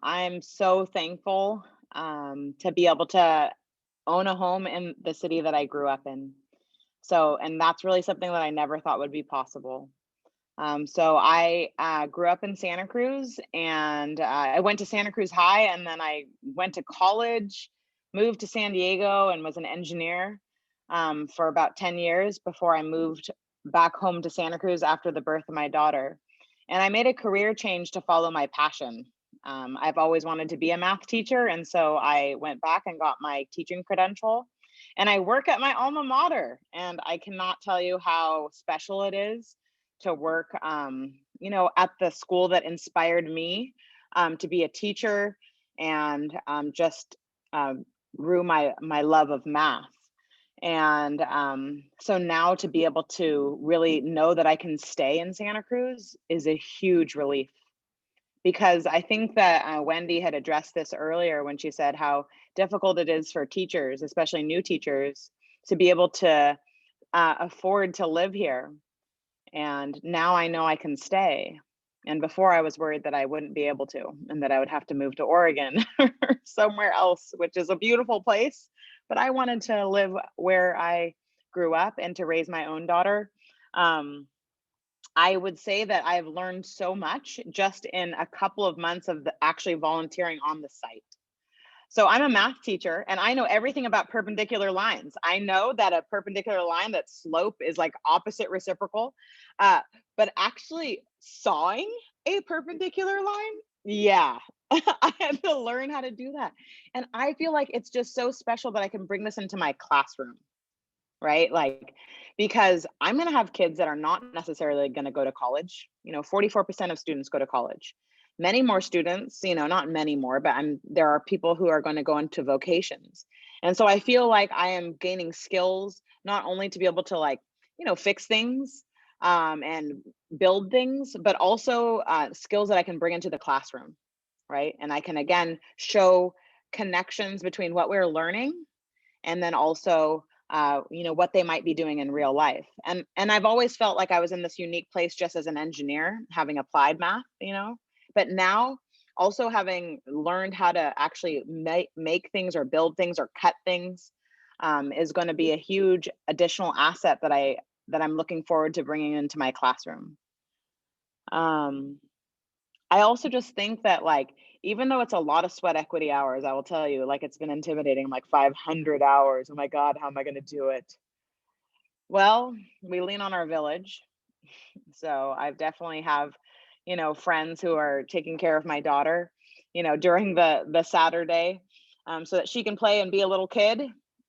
I'm so thankful to be able to own a home in the city that I grew up in. So, and that's really something that I never thought would be possible. So I grew up in Santa Cruz, and I went to Santa Cruz High, and then I went to college, moved to San Diego, and was an engineer for about 10 years before I moved back home to Santa Cruz after the birth of my daughter. And I made a career change to follow my passion. I've always wanted to be a math teacher, and so I went back and got my teaching credential. And I work at my alma mater, and I cannot tell you how special it is to work, at the school that inspired me to be a teacher, and just grew my love of math. And so now to be able to really know that I can stay in Santa Cruz is a huge relief, because I think that Wendy had addressed this earlier when she said how difficult it is for teachers, especially new teachers, to be able to afford to live here. And now I know I can stay. And before I was worried that I wouldn't be able to, and that I would have to move to Oregon or somewhere else, which is a beautiful place. But I wanted to live where I grew up and to raise my own daughter. Um, I would say that I've learned so much just in a couple of months of actually volunteering on the site. So I'm a math teacher, and I know everything about perpendicular lines. I know that a perpendicular line, that slope is like opposite reciprocal. Uh, but actually sawing a perpendicular line, yeah, I had to learn how to do that. And I feel like it's just so special that I can bring this into my classroom, right? Like, because I'm going to have kids that are not necessarily going to go to college. 44% of students go to college. Many more students, not many more, but there are people who are going to go into vocations. And so I feel like I am gaining skills not only to be able to, like, fix things and build things, but also skills that I can bring into the classroom, right? And I can again show connections between what we're learning and then also what they might be doing in real life. And I've always felt like I was in this unique place just as an engineer, having applied math, but now also having learned how to actually make things or build things or cut things is going to be a huge additional asset that I'm looking forward to bringing into my classroom. um, I also just think that, like, even though it's a lot of sweat equity hours, I will tell you, like, it's been intimidating. I'm like 500 hours. Oh my God, how am I going to do it? Well, we lean on our village. So I definitely have, friends who are taking care of my daughter, during the Saturday, so that she can play and be a little kid.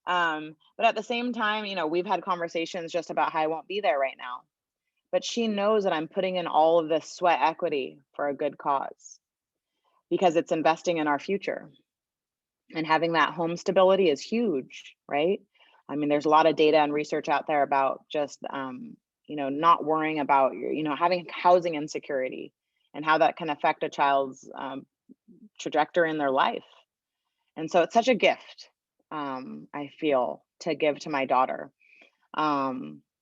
But at the same time, we've had conversations just about how I won't be there right now. But she knows that I'm putting in all of this sweat equity for a good cause, because it's investing in our future. And having that home stability is huge, right? I mean, there's a lot of data and research out there about just, not worrying about having housing insecurity and how that can affect a child's trajectory in their life. And so it's such a gift, I feel, to give to my daughter.